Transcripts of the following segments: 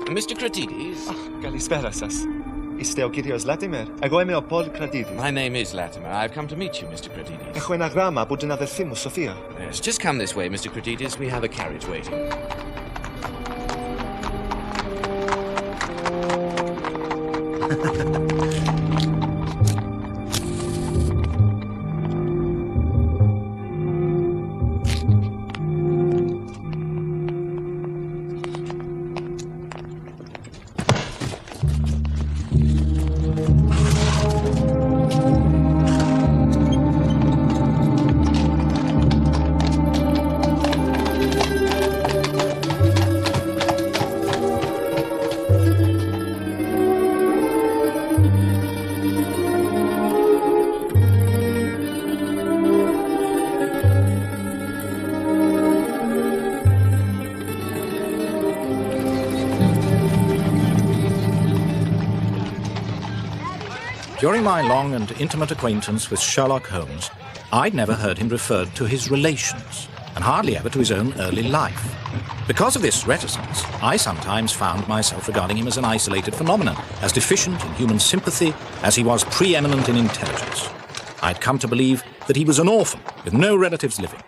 Mr. Cratides? Καλησπέρα σας. Είστε ο κύριος Λάτιμερ? Εγώ είμαι ο Paul Cratides. My name is Latimer. I've come to meet you, Mr. Cratides. Έχω ένα γράμμα από την αδερφή μου, Σοφία. Yes, just come this way, Mr. Cratides. We have a carriage waiting. During my long and intimate acquaintance with Sherlock Holmes, I'd never heard him referred to his relations, and hardly ever to his own early life. Because of this reticence, I sometimes found myself regarding him as an isolated phenomenon, as deficient in human sympathy as he was preeminent in intelligence. I'd come to believe that he was an orphan with no relatives living.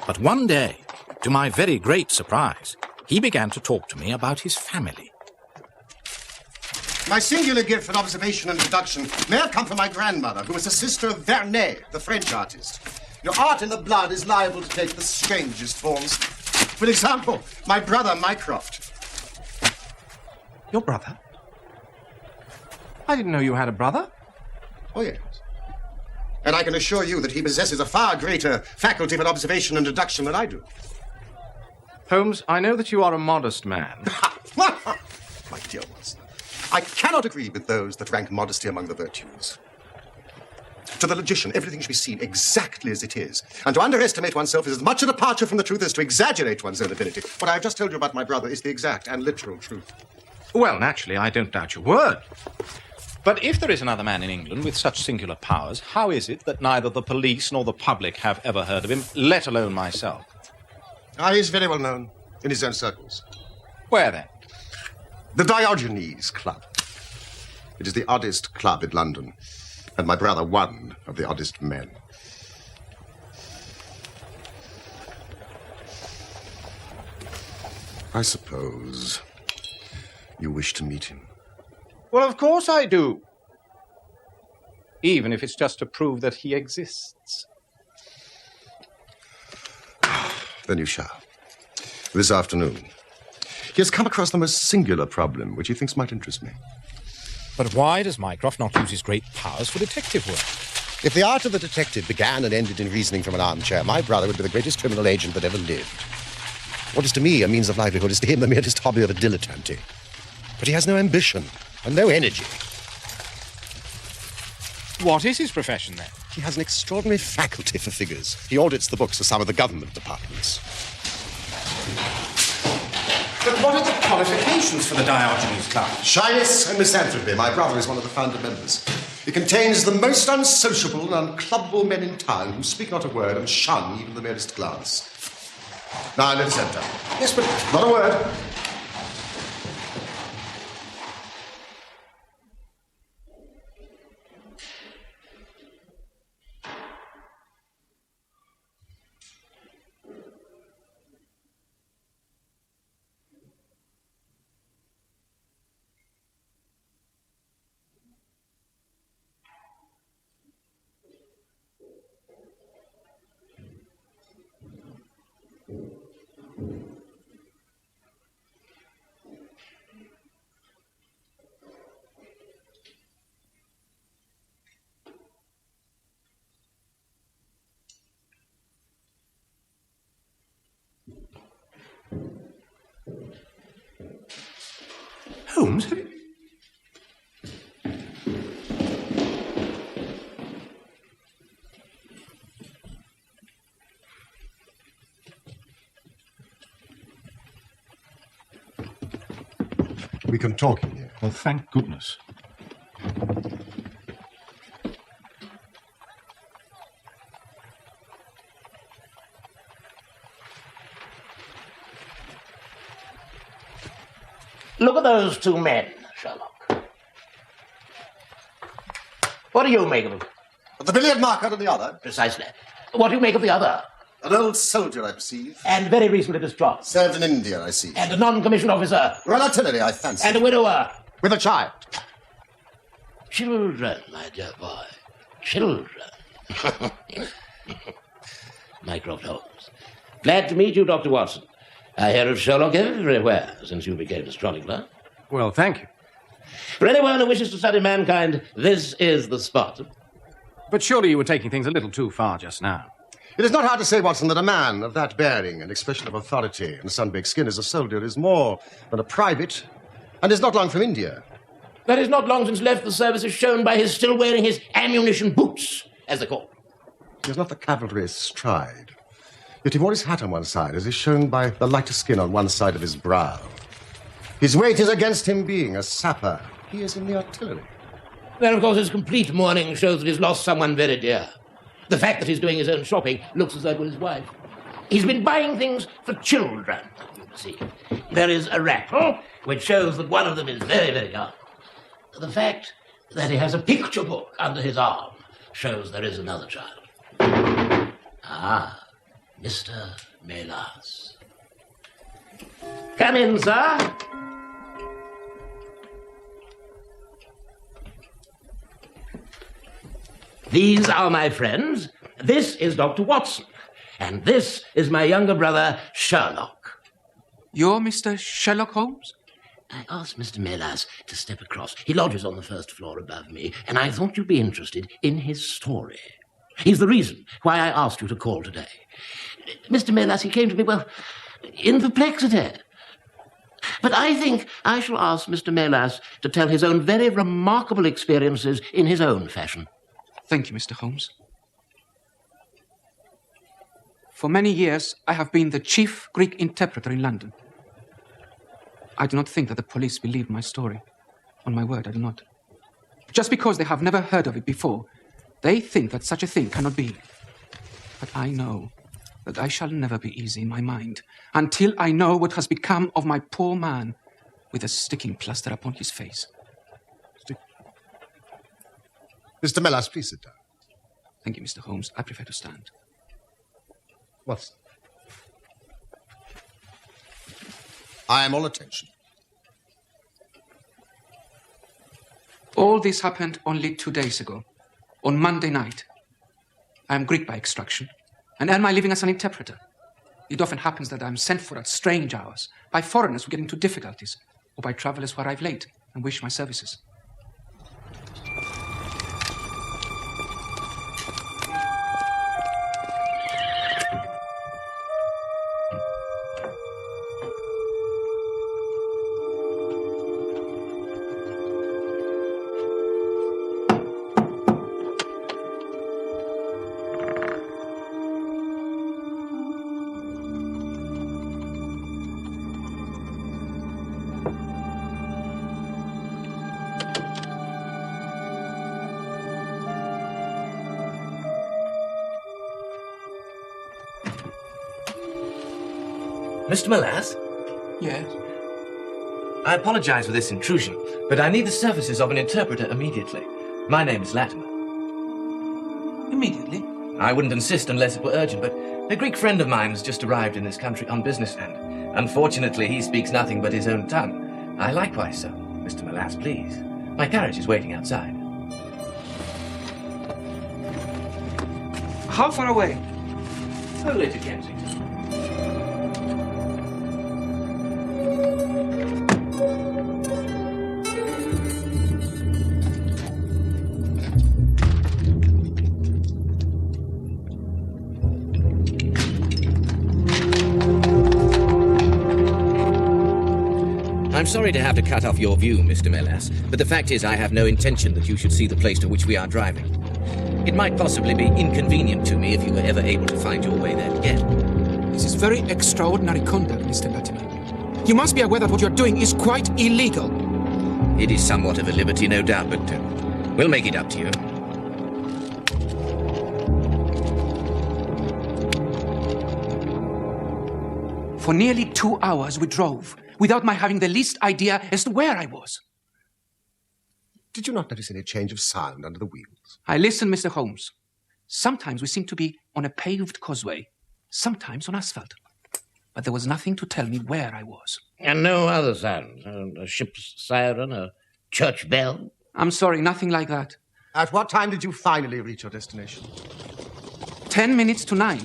But one day, to my very great surprise, he began to talk to me about his family. My singular gift for observation and deduction may have come from my grandmother, who was a sister of Vernet, the French artist. Your art in the blood is liable to take the strangest forms. For example, my brother Mycroft. Your brother? I didn't know you had a brother. Oh, yes. And I can assure you that he possesses a far greater faculty for observation and deduction than I do. Holmes, I know that you are a modest man. My dear Watson, I cannot agree with those that rank modesty among the virtues. To the logician, everything should be seen exactly as it is. And to underestimate oneself is as much a departure from the truth as to exaggerate one's own ability. What I have just told you about my brother is the exact and literal truth. Well, naturally, I don't doubt your word. But if there is another man in England with such singular powers, how is it that neither the police nor the public have ever heard of him, let alone myself? He is very well known in his own circles. Where then? The Diogenes Club. It is the oddest club in London, and my brother one of the oddest men. I suppose you wish to meet him. Well, of course I do. Even if it's just to prove that he exists. Then you shall. This afternoon. He has come across the most singular problem, which he thinks might interest me. But why does Mycroft not use his great powers for detective work? If the art of the detective began and ended in reasoning from an armchair, my brother would be the greatest criminal agent that ever lived. What is to me a means of livelihood is to him the merest hobby of a dilettante. But he has no ambition and no energy. What is his profession, then? He has an extraordinary faculty for figures. He audits the books of some of the government departments. But what are the qualifications for the Diogenes Club? Shyness and misanthropy. My brother is one of the founder members. It contains the most unsociable and unclubbable men in town who speak not a word and shun even the merest glance. Now, let us enter. Yes, but not a word. Holmes, have you... We can talk in here. Well, thank goodness. Look at those two men, Sherlock. What do you make of them? The billiard marker and the other. Precisely. What do you make of the other? An old soldier, I perceive. And very recently discharged. Served in India, I see. And a non-commissioned officer. Royal Artillery, I fancy. And a widower. With a child. Children, my dear boy. Children. Mycroft Holmes. Glad to meet you, Dr. Watson. I hear of Sherlock everywhere since you became a chronicler. Well, thank you. For anyone who wishes to study mankind, this is the spot. But surely you were taking things a little too far just now. It is not hard to say, Watson, that a man of that bearing and expression of authority and sun-baked skin as a soldier is more than a private, and is not long from India. That is not long since left the service is shown by his still wearing his ammunition boots, as they call them. He has not the cavalryst's stride. Yet he wore his hat on one side, as is shown by the lighter skin on one side of his brow. His weight is against him being a sapper. He is in the artillery. Then, of course, his complete mourning shows that he's lost someone very dear. The fact that he's doing his own shopping looks as though it was his wife. He's been buying things for children, you see. There is a rattle, which shows that one of them is very, very young. The fact that he has a picture book under his arm shows there is another child. Ah, Mr. Melas. Come in, sir. These are my friends. This is Dr. Watson. And this is my younger brother, Sherlock. You're Mr. Sherlock Holmes? I asked Mr. Melas to step across. He lodges on the first floor above me, and I thought you'd be interested in his story. He's the reason why I asked you to call today. Mr. Melas, he came to me, well, in perplexity. But I think I shall ask Mr. Melas to tell his own very remarkable experiences in his own fashion. Thank you, Mr. Holmes. For many years, I have been the chief Greek interpreter in London. I do not think that the police believe my story. On my word, I do not. Just because they have never heard of it before, they think that such a thing cannot be. But I know that I shall never be easy in my mind until I know what has become of my poor man with a sticking plaster upon his face. Mr. Melas, please sit down. Thank you, Mr. Holmes. I prefer to stand. Watson. I am all attention. All this happened only 2 days ago, on Monday night. I am Greek by extraction and earn my living as an interpreter. It often happens that I am sent for at strange hours by foreigners who get into difficulties or by travelers who arrive late and wish my services. Mr. Melas? Yes? I apologize for this intrusion, but I need the services of an interpreter immediately. My name is Latimer. Immediately? I wouldn't insist unless it were urgent, but a Greek friend of mine has just arrived in this country on business, and unfortunately he speaks nothing but his own tongue. I likewise so. Mr. Melas, please. My carriage is waiting outside. How far away? Only to Kensington. I'm sorry to have to cut off your view, Mr. Melas, but the fact is I have no intention that you should see the place to which we are driving. It might possibly be inconvenient to me if you were ever able to find your way there again. This is very extraordinary conduct, Mr. Latimer. You must be aware that what you're doing is quite illegal. It is somewhat of a liberty, no doubt, but we'll make it up to you. For nearly 2 hours we drove, without my having the least idea as to where I was. Did you not notice any change of sound under the wheels? I listened, Mr. Holmes. Sometimes we seemed to be on a paved causeway, sometimes on asphalt. But there was nothing to tell me where I was. And no other sounds? A ship's siren, a church bell? I'm sorry, nothing like that. At what time did you finally reach your destination? 10 minutes to 9,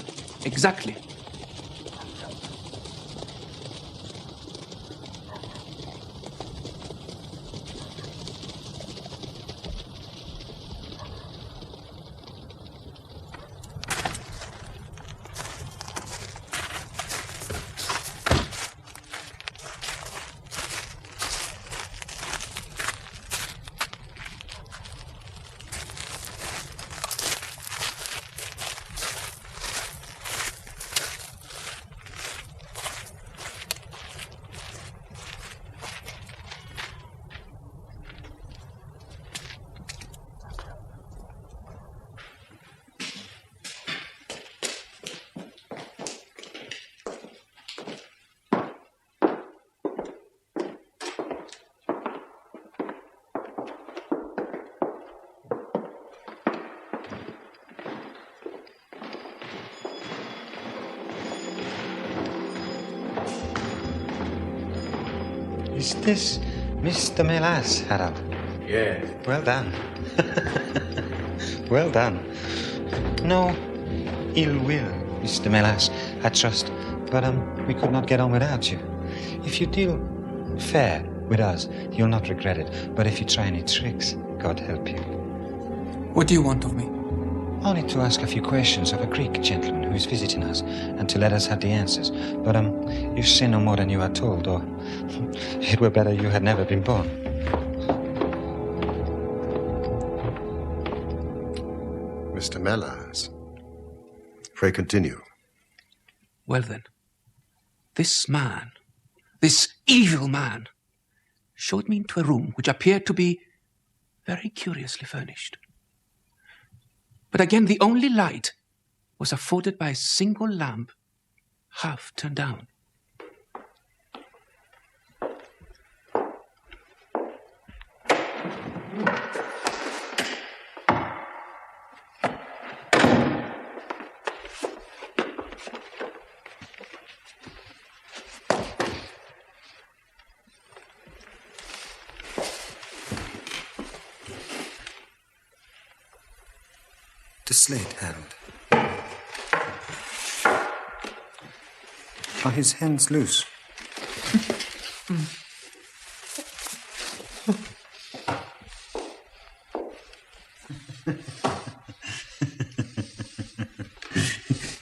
exactly. Is this Mr. Melas, Harold? Yes. Well done. Well done. No ill will, Mr. Melas, I trust. But we could not get on without you. If you deal fair with us, you'll not regret it. But if you try any tricks, God help you. What do you want of me? Only to ask a few questions of a Greek gentleman who is visiting us, and to let us have the answers. But you say no more than you are told, or it were better you had never been born. Mr. Melas, pray continue. Well then, this man, this evil man, showed me into a room which appeared to be very curiously furnished. But again, the only light was afforded by a single lamp, half turned down. The slate, Harold. Are his hands loose?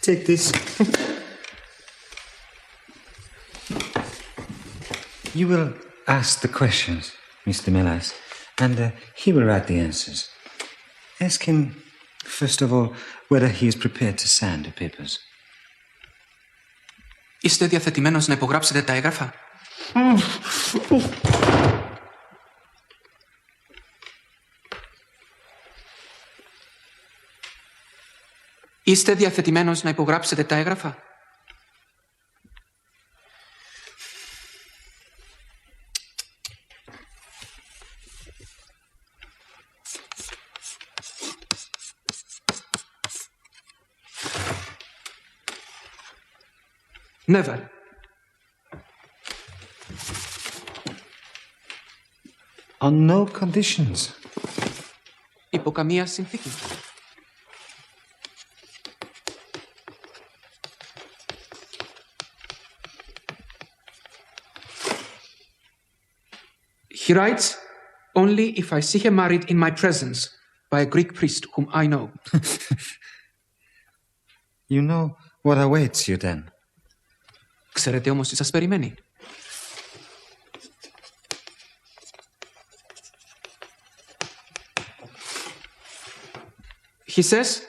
Take this. You will ask the questions, Mr. Melas, and he will write the answers. Ask him, first of all, whether he is prepared to sign the papers. Είστε διαθετημένος να υπογράψετε τα έγγραφα? Είστε διαθετημένος να υπογράψετε τα έγγραφα? Never. On no conditions. Υπό καμία συνθήκη. He writes, only if I see her married in my presence by a Greek priest whom I know. You know what awaits you then. Ξέρετε όμως τι σας περιμένει. He says,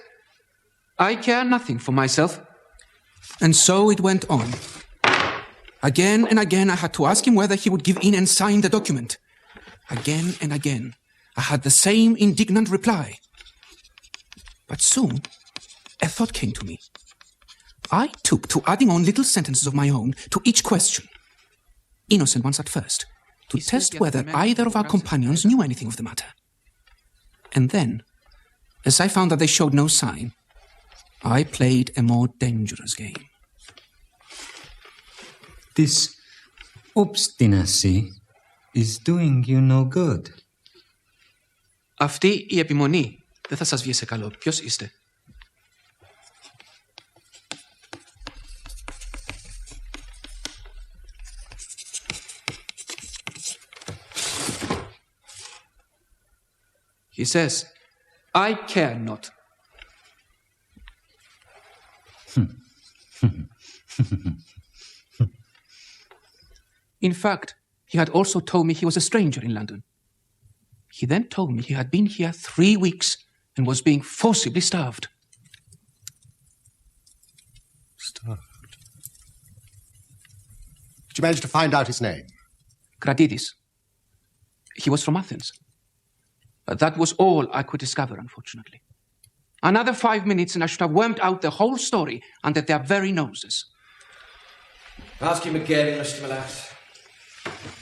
I care nothing for myself. And so it went on. Again and again I had to ask him whether he would give in and sign the document. Again and again I had the same indignant reply. But soon a thought came to me. I took to adding on little sentences of my own to each question, innocent ones at first, to test whether either of our companions knew anything of the matter. And then, as I found that they showed no sign, I played a more dangerous game. This obstinacy is doing you no good. Αυτή η επιμονή δεν θα σας βγει σε καλό. Ποιος είστε? He says, I care not. In fact, he had also told me he was a stranger in London. He then told me he had been here 3 weeks and was being forcibly starved. Starved? Did you manage to find out his name? Kratidis. He was from Athens. But that was all I could discover, unfortunately. Another 5 minutes and I should have wormed out the whole story under their very noses. Ask him again, Mr. Melas.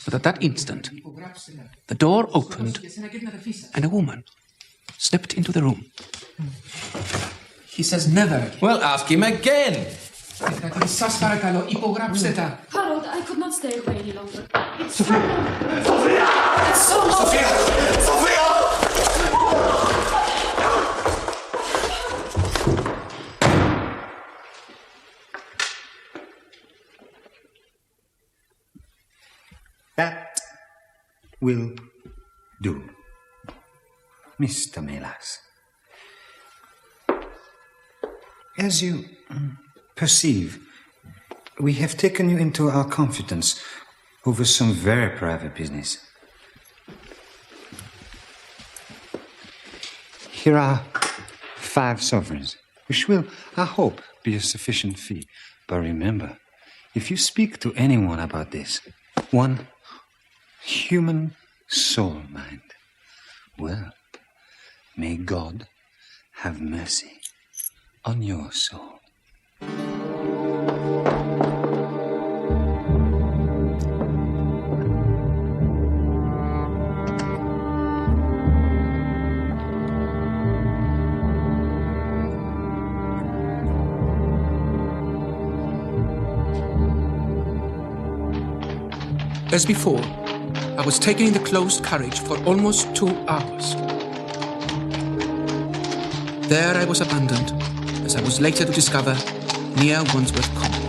But at that instant, the door opened and a woman stepped into the room. He says never again. Well, ask him again. Harold, I could not stay away any longer. It's Sophia! Sophia! It's so long. Sophia! Sophia! That will do, Mr. Melas. As you perceive, we have taken you into our confidence over some very private business. Here are 5 sovereigns, which will, I hope, be a sufficient fee. But remember, if you speak to anyone about this, one human soul mind, well, may God have mercy on your soul. As before, I was taken in the closed carriage for almost 2 hours. There I was abandoned, as I was later to discover, near Wandsworth Common.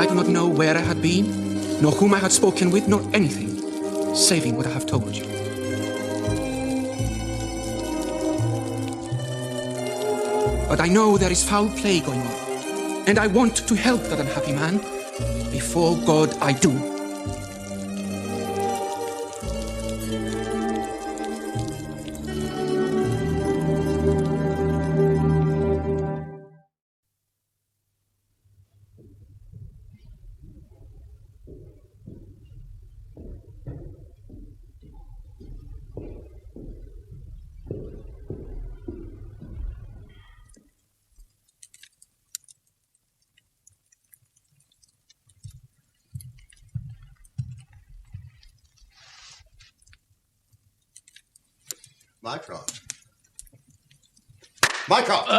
I do not know where I had been, nor whom I had spoken with, nor anything, saving what I have told you. But I know there is foul play going on, and I want to help that unhappy man. Before God, I do. Mycroft. Mycroft!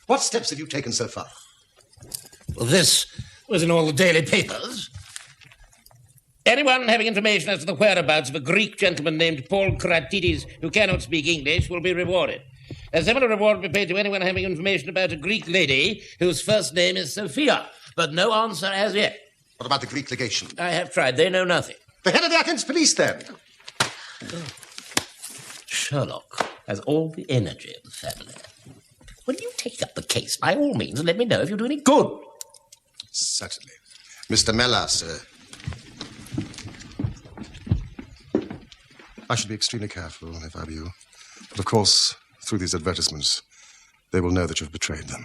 What steps have you taken so far? Well, this was in all the daily papers. Anyone having information as to the whereabouts of a Greek gentleman named Paul Kratidis who cannot speak English will be rewarded. A similar reward will be paid to anyone having information about a Greek lady whose first name is Sophia, but no answer as yet. What about the Greek legation? I have tried. They know nothing. The head of the Athens police, then? Sherlock has all the energy of the family. When you take up the case, by all means, let me know if you do any good. Certainly. Mr. Melas, I should be extremely careful if I were you. But of course, through these advertisements, they will know that you've betrayed them.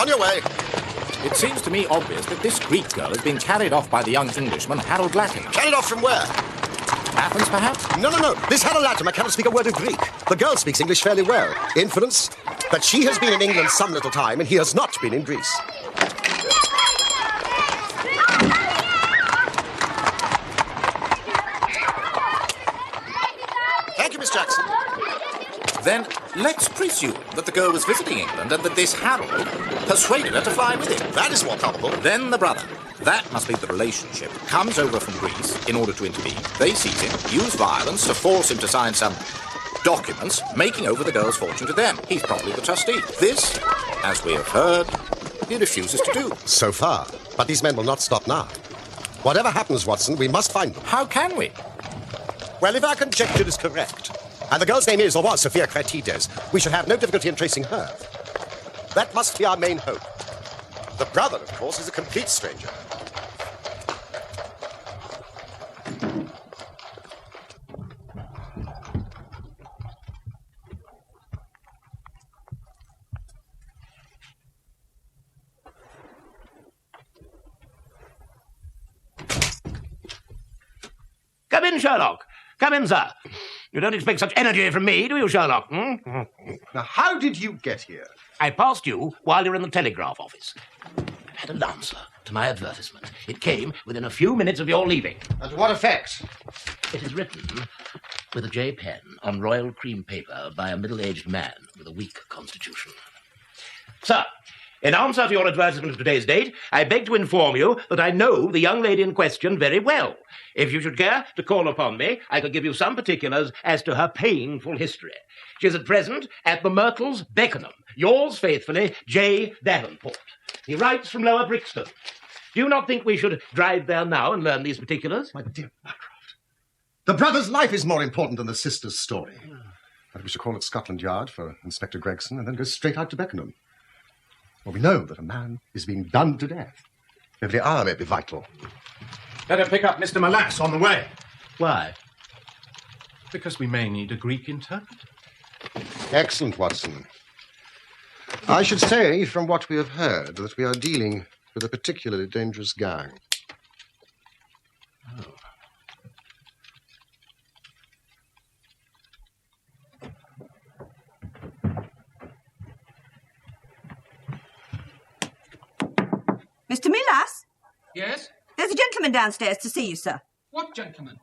On your way. It seems to me obvious that this Greek girl has been carried off by the young Englishman, Harold Latimer. Carried off from where? Athens, perhaps? No. This Harold Latimer cannot speak a word of Greek. The girl speaks English fairly well. Inference that she has been in England some little time and he has not been in Greece. Thank you, Miss Jackson. Then let's presume that the girl was visiting England and that this Harold persuaded her to fly with him. That is more probable. Then the brother. That must be the relationship. Comes over from Greece in order to intervene. They seize him, use violence to force him to sign some documents, making over the girl's fortune to them. He's probably the trustee. This, as we have heard, he refuses to do. So far. But these men will not stop now. Whatever happens, Watson, we must find them. How can we? Well, if our conjecture is correct, and the girl's name is or was Sophia Kratides, we should have no difficulty in tracing her. That must be our main hope. The brother, of course, is a complete stranger. Come in, Sherlock. Come in, sir. You don't expect such energy from me, do you, Sherlock? Now, how did you get here? I passed you while you were in the telegraph office. I had an answer to my advertisement. It came within a few minutes of your leaving. And to what effect? It is written with a J pen on royal cream paper by a middle-aged man with a weak constitution. Sir, in answer to your advertisement of today's date, I beg to inform you that I know the young lady in question very well. If you should care to call upon me, I could give you some particulars as to her painful history. She is at present at the Myrtles, Beckenham. Yours faithfully, J. Davenport. He writes from Lower Brixton. Do you not think we should drive there now and learn these particulars? My dear Mycroft, the brother's life is more important than the sister's story. But we should call at Scotland Yard for Inspector Gregson and then go straight out to Beckenham. Well, we know that a man is being done to death. Every hour may be vital. Better pick up Mr. Molass on the way. Why? Because we may need a Greek interpreter. Excellent, Watson. I should say, from what we have heard, that we are dealing with a particularly dangerous gang. Oh. Mr. Milas? Yes? There's a gentleman downstairs to see you, sir. What gentleman?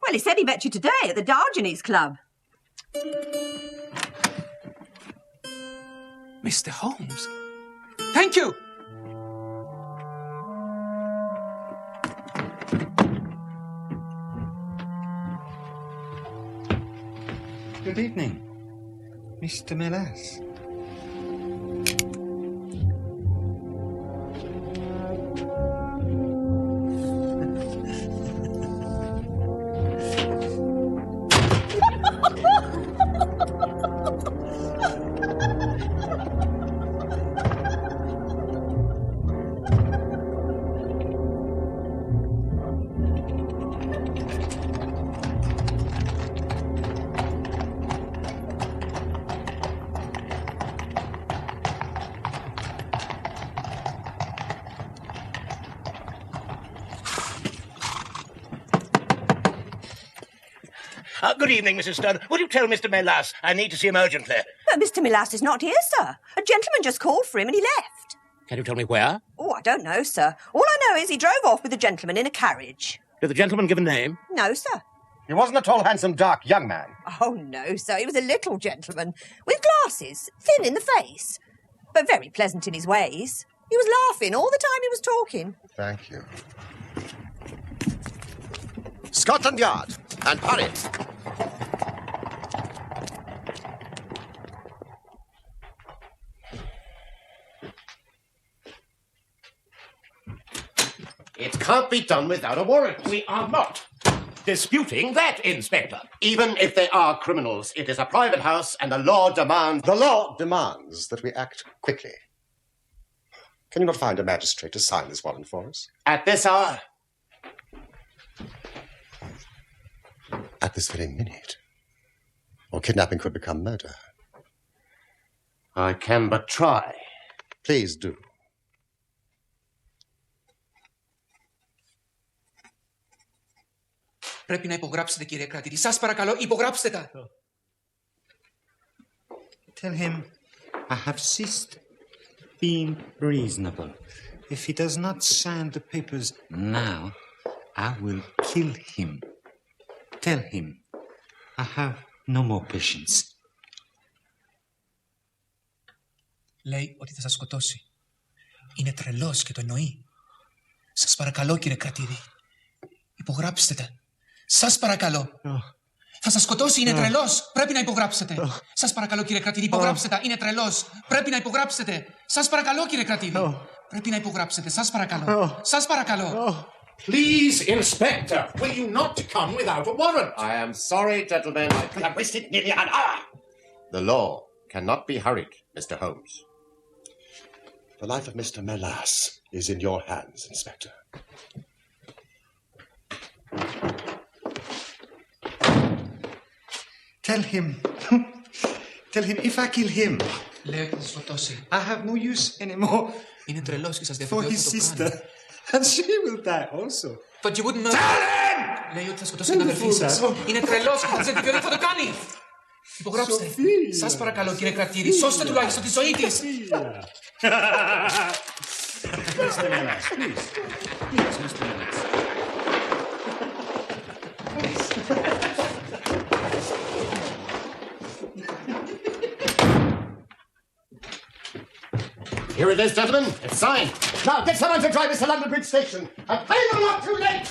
Well, he said he met you today at the Diogenes Club. Mr. Holmes. Thank you. Good evening, Mr. Milas. Good evening, Mrs. Stone. Would you tell Mr. Melas I need to see him urgently? But Mr. Milas is not here, sir. A gentleman just called for him and he left. Can you tell me where? Oh, I don't know, sir. All I know is he drove off with a gentleman in a carriage. Did the gentleman give a name? No, sir. He wasn't a tall, handsome, dark young man. Oh, no, sir. He was a little gentleman with glasses, thin in the face, but very pleasant in his ways. He was laughing all the time he was talking. Thank you. Scotland Yard. And hurry. It can't be done without a warrant. We are not disputing that, Inspector. Even if they are criminals, it is a private house and the law demands... The law demands that we act quickly. Can you not find a magistrate to sign this warrant for us? At this hour? At this very minute. Or kidnapping could become murder. I can but try. Please do. Πρέπει να υπογράψετε, κύριε κρατήτη. Σας παρακαλώ, υπογράψτε τα. Tell him I have ceased being reasonable. If he does not sign the papers now, I will kill him. Tell him I have no more patience. Λέει ότι θα σας σκοτώσει. Είναι τρελός και το εννοεί. Σας παρακαλώ, κύριε κρατήδη. Υπογράψτε τα. Σας παρακαλώ. Θα σας σκοτώσει, είναι τρελός. Πρέπει να υπογράψετε. Σας παρακαλώ, κύριε κρατήδη, υπογράψτε τα. Είναι τρελός. Πρέπει να υπογράψετε. Σας παρακαλώ, κύριε κρατήδη. Πρέπει να υπογράψετε. Σας παρακαλώ. Σας παρακαλώ. Please, Inspector, will you not come without a warrant? I am sorry, gentlemen. I could have wasted nearly an hour. The law cannot be hurried, Mr. Holmes. The life of Mr. Melas is in your hands, Inspector. Tell him if I kill him, Λέει ότι θα σας σκοτώσει. I have no use anymore Είναι τρελός και σας for διαφορετικό his να το sister. κάνει. And she will die also. But you wouldn't murder. Λέει ότι θα σκοτώσει την αδερφή σας. Είναι τρελός και θα σας διαφορετικό θα το κάνει. Υπογράψτε. Σας παρακαλώ, κύριε κρατήρη, σώστε τουλάχιστον τη ζωή της. Mr. Melas, please. Please, Mr. Melas. Here it is, gentlemen. It's signed. Now, get someone to drive us to London Bridge Station. And pay them not too late!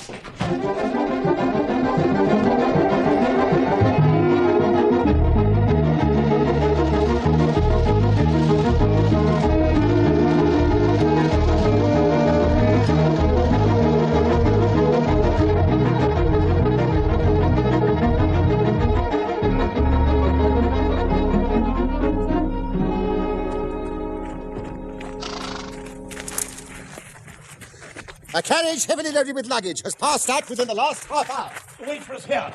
A carriage heavily loaded with luggage has passed out within the last half hour. Wait for us here.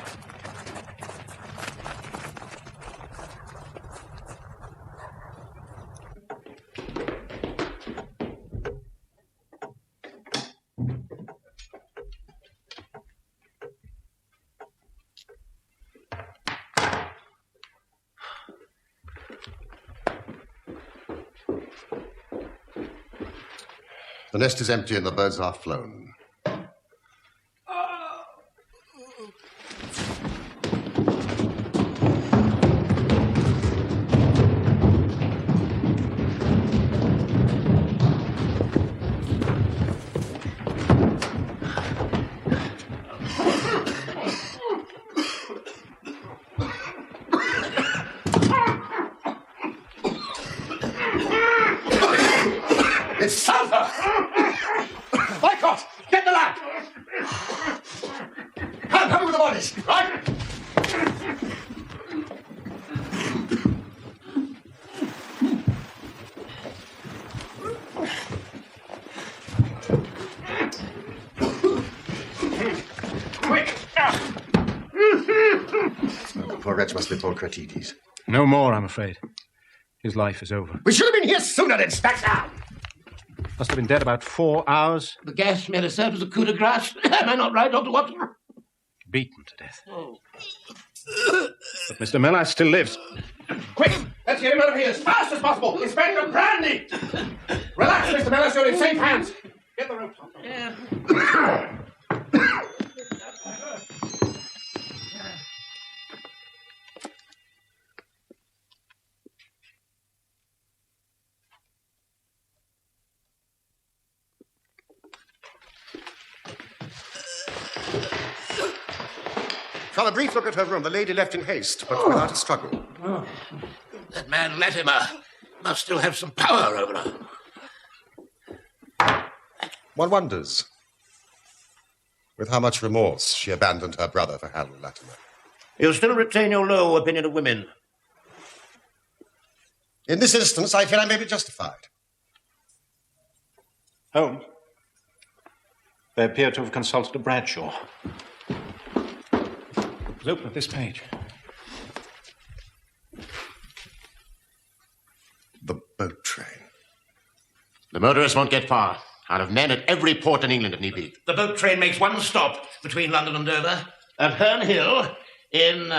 The nest is empty and the birds are flown. It's Santa! Boycott! Get the lad! Come with the bodies, right? Quick! The poor wretch must be poor Cratides. No more, I'm afraid. His life is over. We should have been here sooner, Inspector! Must have been dead about 4 hours. The gas may have served as a coup de grace. Am I not right, Dr. Watson? Beaten to death. But Mr. Melas still lives. Quick! Let's get him out of here as fast as possible! Inspector Brandy! Relax, Mr. Melas, you're in safe hands. Get the rope. From a brief look at her room, the lady left in haste, but without a struggle. That man Latimer must still have some power over her. One wonders with how much remorse she abandoned her brother for Harold Latimer. You still retain your low opinion of women? In this instance, I feel I may be justified. Holmes, they appear to have consulted a Bradshaw. Let's open at this page. The boat train. The motorists won't get far. I'll have men at every port in England if need be. The boat train makes one stop between London and Dover, at Herne Hill in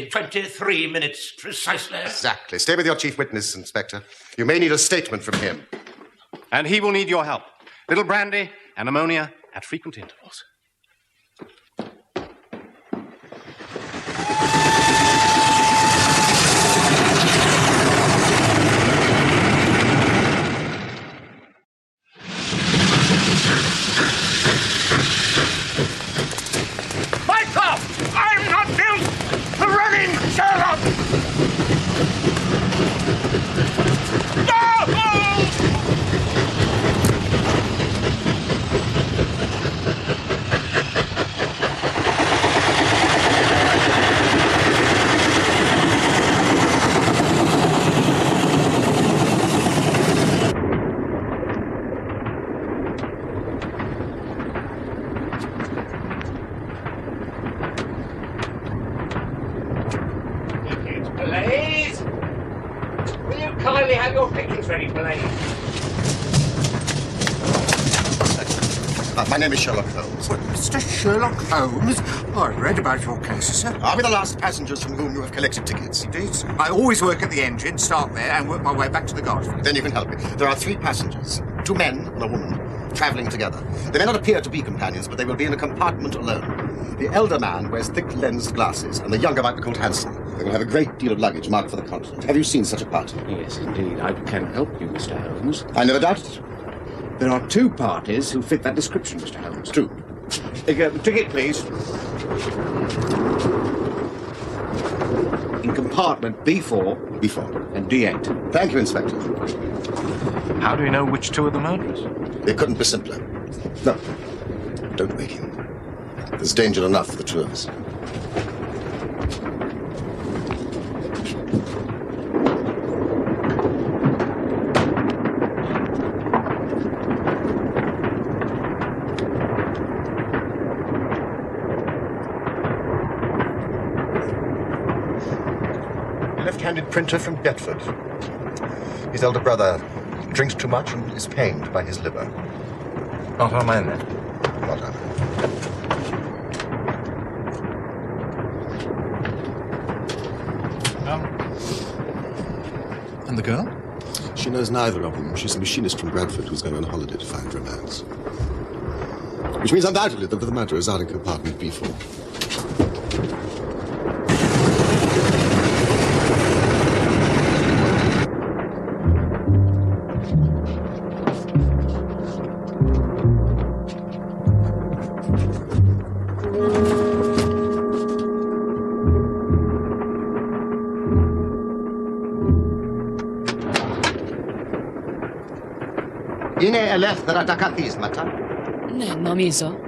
23 minutes precisely. Exactly. Stay with your chief witness, Inspector. You may need a statement from him. And he will need your help. Little brandy and ammonia at frequent intervals. I'm not built for running, Sherlock! Blaze! Will you kindly have your pickings ready, Blaze? My name is Sherlock Holmes. What, Mr. Sherlock Holmes? I read about your case, sir. Are we the last passengers from whom you have collected tickets? Indeed, sir. I always work at the engine, start there, and work my way back to the guard. Then you can help me. There are 3 passengers, 2 men and a woman, travelling together. They may not appear to be companions, but they will be in a compartment alone. The elder man wears thick-lensed glasses, and the younger might be called handsome. They will have a great deal of luggage marked for the continent. Have you seen such a party? Yes, indeed. I can help you, Mr. Holmes. I never doubted it. There are 2 parties who fit that description, Mr. Holmes. 2. Ticket, please. In compartment B4. B4. And D8. Thank you, Inspector. How do we know which 2 are the murderers? It couldn't be simpler. No. Don't wake him. There's danger enough for the 2 of us. Left-handed printer from Bedford. His elder brother drinks too much and is pained by his liver. Not our man, then? Not our man. And the girl? She knows neither of them. She's a machinist from Bradford who's going on holiday to find romance. Which means undoubtedly that the murderer is out in compartment B4. Είναι ελεύθερα τα καθίσματα. Ναι, νομίζω.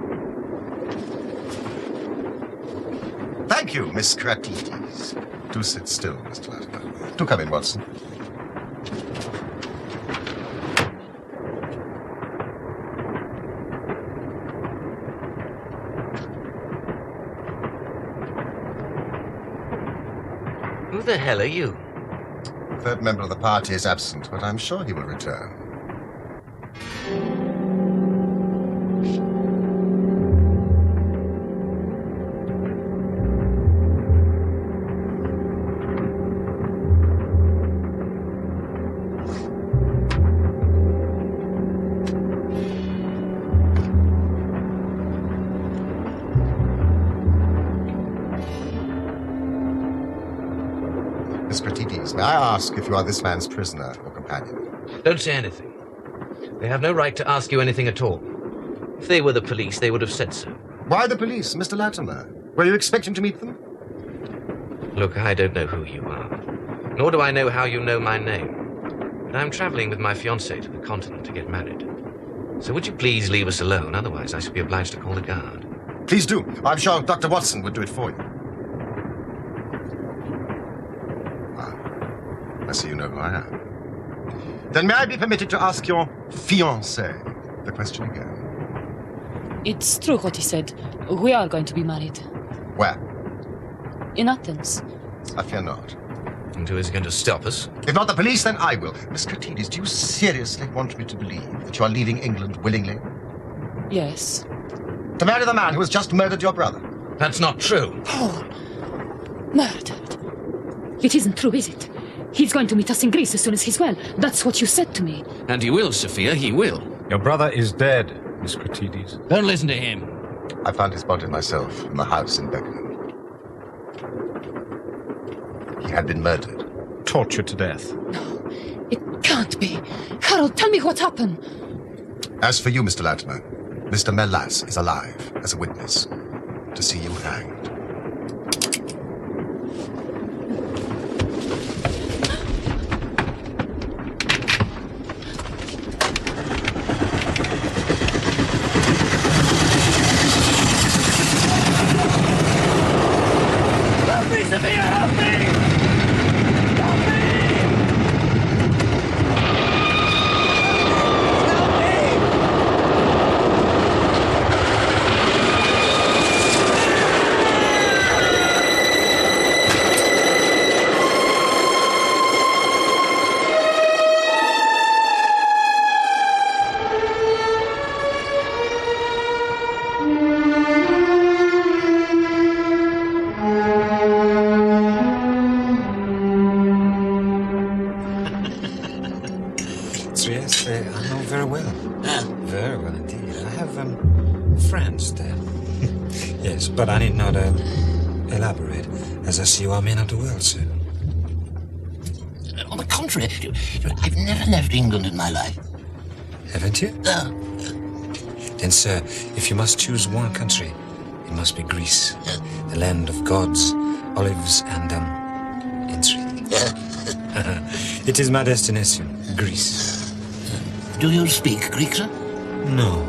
Thank you, Miss Kratides. Do sit still, Mr. Latimer. Do come in, Watson. Who the hell are you? Third member of the party is absent, but I'm sure he will return. Miss Kratides, may I ask if you are this man's prisoner or companion? Don't say anything. They have no right to ask you anything at all. If they were the police, they would have said so. Why the police, Mr. Latimer? Were you expecting to meet them? Look, I don't know who you are, nor do I know how you know my name. But I'm traveling with my fiancée to the continent to get married. So would you please leave us alone? Otherwise, I shall be obliged to call the guard. Please do. I'm sure Dr. Watson would do it for you. I see you know who I am. Then may I be permitted to ask your fiancé the question again? It's true what he said. We are going to be married. Where? In Athens. I fear not. And who is going to stop us? If not the police, then I will. Miss Kratides, do you seriously want me to believe that you are leaving England willingly? Yes. To marry the man who has just murdered your brother. That's not true. Paul. Murdered. It isn't true, is it? He's going to meet us in Greece as soon as he's well. That's what you said to me. And he will, Sophia, he will. Your brother is dead, Miss Cratides. Don't listen to him. I found his body myself in the house in Beckenham. He had been murdered. Tortured to death. No, it can't be. Harold, tell me what happened. As for you, Mr. Latimer, Mr. Melas is alive as a witness to see you hanged. Yes, I know very well. Very well indeed. I have friends there. Yes, but I need not elaborate, as I see you are men of the world, sir. On the contrary, I've never left England in my life. Haven't you? Then, sir, if you must choose one country, it must be Greece. The land of gods, olives, and intrigue. It is my destination, Greece. Do you speak Greek, sir? No,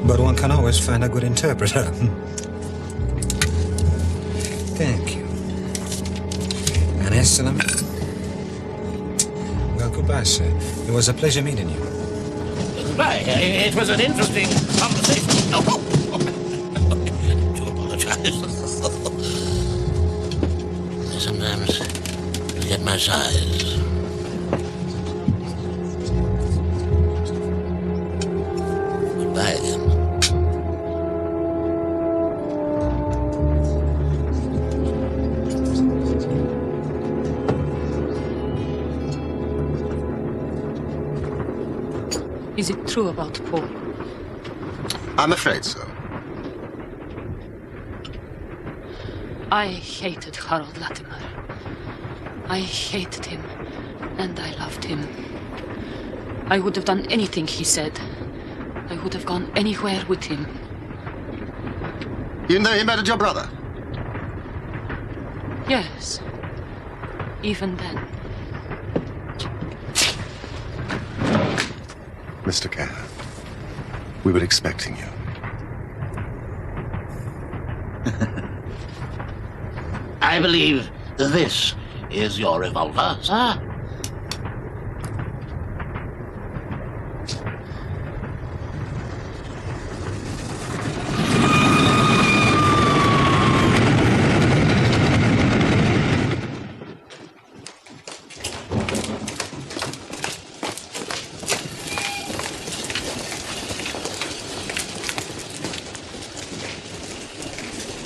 but one can always find a good interpreter. Thank you. An excellent... Well, goodbye, sir. It was a pleasure meeting you. Goodbye. It was an interesting conversation. Oh, to apologize. I sometimes forget my size. Goodbye again. Is it true about Paul? I'm afraid so. I hated Harold Latimer. I hated him, and I loved him. I would have done anything he said. I would have gone anywhere with him. You know he murdered your brother? Yes. Even then. Mr. Kerr, we were expecting you. I believe this is your revolver, sir.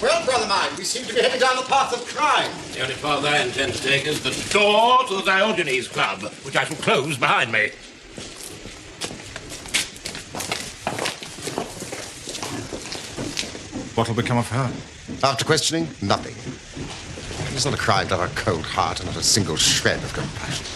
Well, brother mine, we seem to be heading down the path of crime. The only path I intend to take is the door to the Diogenes Club, which I shall close behind me. What'll become of her? After questioning, nothing. It's not a crime to have a cold heart and not a single shred of compassion.